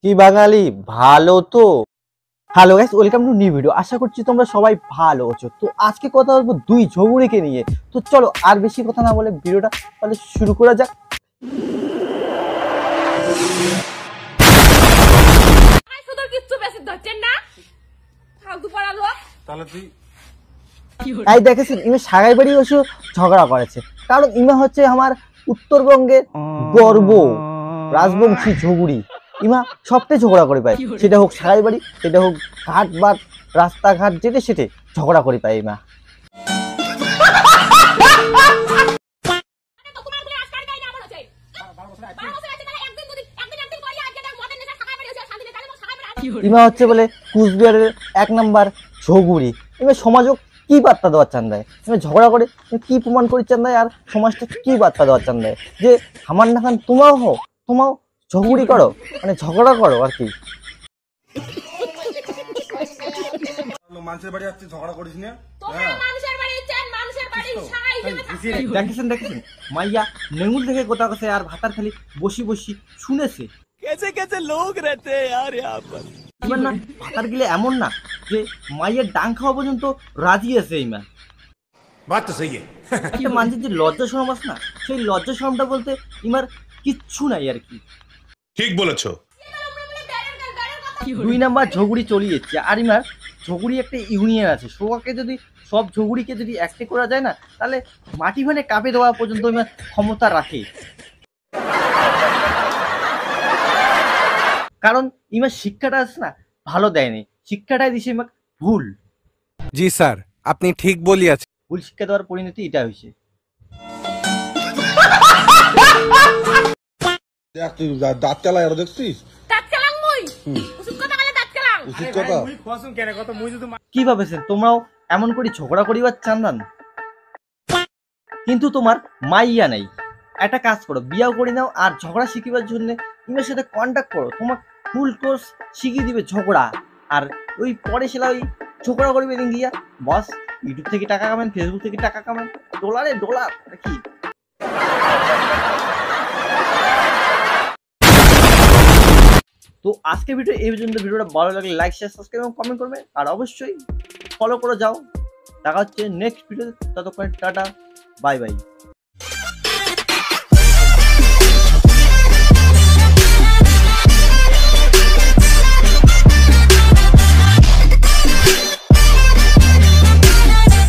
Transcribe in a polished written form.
কি বাঙালি ভালো তো? Hello guys, welcome to new video. আশা করছি তোমরা সবাই ভালো আছো। তো আজকে কথা বলবো দুই ঝগড়িকে নিয়ে। তো চলো আর বেশি কথা না বলে ভিডিওটা তাহলে শুরু করা যাক। তাই দেখেছেন ইমে সাগাই বাড়ি বসে ঝগড়া করেছে, কারণ ইমা হচ্ছে আমার উত্তরবঙ্গের গর্ব, রাজবংশী ঝগড়ি। ইমা সবটাই ঝগড়া করে পায়, সেটা হোক সাগাই বাড়ি, সেটা হোক ঘাট বাট রাস্তাঘাট, যেটে সেটে ঝগড়া করে পায় ইমা। ইমা হচ্ছে বলে কুচবিহারের 1 নাম্বার ঝগড়ি। ইমা সমাজক কি বার্তা দেওয়ার চান দেয়? ইমা ঝগড়া করে কি প্রমাণ করি চান দেয়, আর সমাজটা কি বার্তা দেওয়ার চান দেয় যে আমার না খান তোমাও হো, তোমাও ঝগড়ি করো, মানে ঝগড়া করো আর কি। মানুষের বাড়ি আসছে ঝগড়া করিস না। দেখেছেন মাইয়া নেঙ্গুল থেকে কোথা কাছে আর ভাতার খালি বসি বসি শুনেছে। कैसे कैसे लोग रहते हैं यार यहाँ पर। এবার না ভাতার গিলে এমন না যে মাইয়ের ডাং খাওয়া পর্যন্ত রাজি আছে এই মা। বাত তো সহি একটা মানুষের যে লজ্জা শরম আছে না, সেই লজ্জা শরমটা বলতে ইমার কিচ্ছু নাই আর কি। ঠিক বলেছো। 2 নাম্বার ঝগড়ি চলিয়েছে, আর ইমার ঝগড়ি একটা ইউনিয়ন আছে। সোয়াকে যদি সব ঝগড়িকে যদি একটে করা যায় না, তাহলে মাটি ভানে কাপে দেওয়া পর্যন্ত ইমার ক্ষমতা রাখে। কারণ ইমার শিক্ষাটা আছে না ভালো দেয়নি, শিক্ষাটাই দিছে ইমার ভুল। জি স্যার, আপনি ঠিক বলিয়াছেন। ভুল শিক্ষা দেওয়ার পরিণতি এটা হয়েছে। দেখ তুই দাঁত চালা আর দেখছিস কি ভাবেছেন তোমরাও এমন করে ঝগড়া করিবার চান্দান? কিন্তু তোমার মাইয়া নাই, একটা কাজ করো, বিয়াও করে নাও, আর ঝগড়া শিখিবার জন্য ইমের সাথে কন্ট্যাক্ট করো, তোমার ফুল কোর্স শিখিয়ে দিবে ঝগড়া। আর ওই পরে সেলা ওই ঝগড়া করবে দিন গিয়া বস, ইউটিউব থেকে টাকা কামেন, ফেসবুক থেকে টাকা কামেন, ডলারে ডলার নাকি। তো আজকে ভিডিও এই পর্যন্ত। ভিডিওটা ভালো লাগলে লাইক শেয়ার সাবস্ক্রাইব এবং কমেন্ট করবে, আর অবশ্যই ফলো করে যাও। দেখা হচ্ছে নেক্সট ভিডিওতে, ততক্ষণ টাটা বাই বাই।